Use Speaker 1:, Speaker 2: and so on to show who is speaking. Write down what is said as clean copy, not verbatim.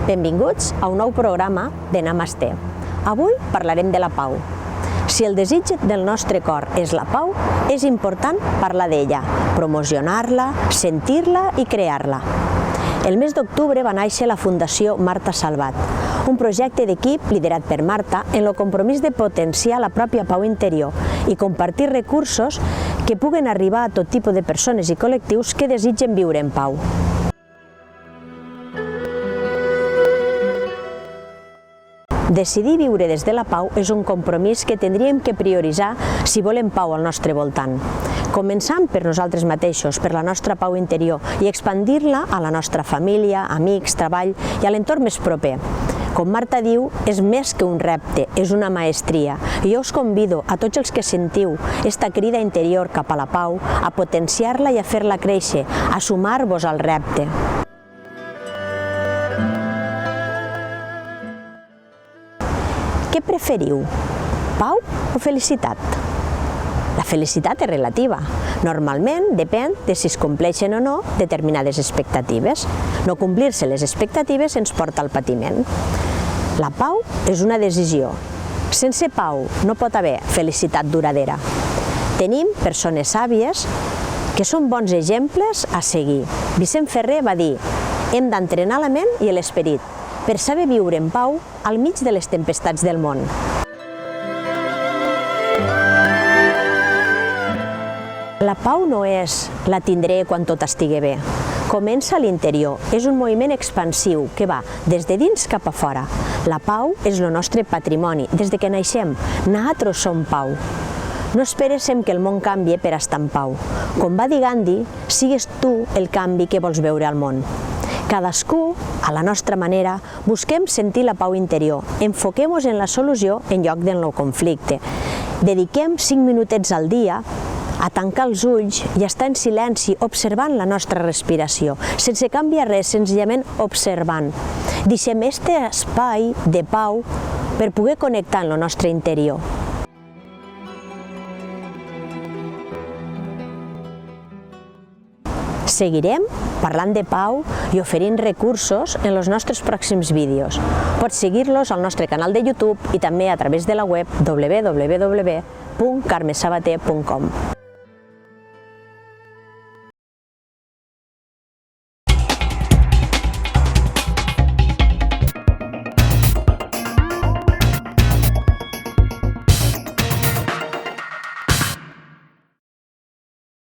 Speaker 1: Benvinguts a un nou programa de Namasté. Avui parlarem de la pau. Si el desig del nostre cor és la pau, és important parlar d'ella, promocionar-la, sentir-la i crear-la. El mes d'octubre va néixer la Fundació Marta Salvat, un projecte d'equip liderat per Marta en el compromís de potenciar la pròpia pau interior i compartir recursos que puguen arribar a tot tipus de persones i col·lectius que desitgen viure en pau. Decidir viure des de la pau és un compromís que tindríem que prioritzar si volem pau al nostre voltant. Començant per nosaltres mateixos, per la nostra pau interior i expandir-la a la nostra família, amics, treball i a l'entorn més proper. Com Marta diu, és més que un repte, és una maestria. I jo us convido a tots els que sentiu esta crida interior cap a la pau, a potenciar-la i a fer-la créixer, a sumar-vos al repte. Què preferiu? Pau o felicitat? La felicitat és relativa. Normalment depèn de si es compleixen o no determinades expectatives. No complir-se les expectatives ens porta al patiment. La pau és una decisió. Sense pau no pot haver felicitat duradera. Tenim persones sàvies que són bons exemples a seguir. Vicent Ferrer va dir: hem d'entrenar la ment i l'esperit per saber viure en pau al mig de les tempestats del món. La pau no és la tindré quan tot estigui bé. Comença a l'interior, és un moviment expansiu que va des de dins cap a fora. La pau és el nostre patrimoni, des de que naixem. Nosaltres som pau. No esperéssim que el món canvie per estar en pau. Com va dir Gandhi, sigues tu el canvi que vols veure al món. Cadascú, a la nostra manera, busquem sentir la pau interior, enfoquem-nos en la solució en lloc del conflicte. Dediquem 5 minutets al dia a tancar els ulls i estar en silenci observant la nostra respiració, sense canviar res, senzillament observant. Deixem este espai de pau per poder connectar amb el nostre interior. Seguirem parlant de pau i oferint recursos en els nostres pròxims vídeos. Pots seguir-los al nostre canal de YouTube i també a través de la web www.carmesabater.com.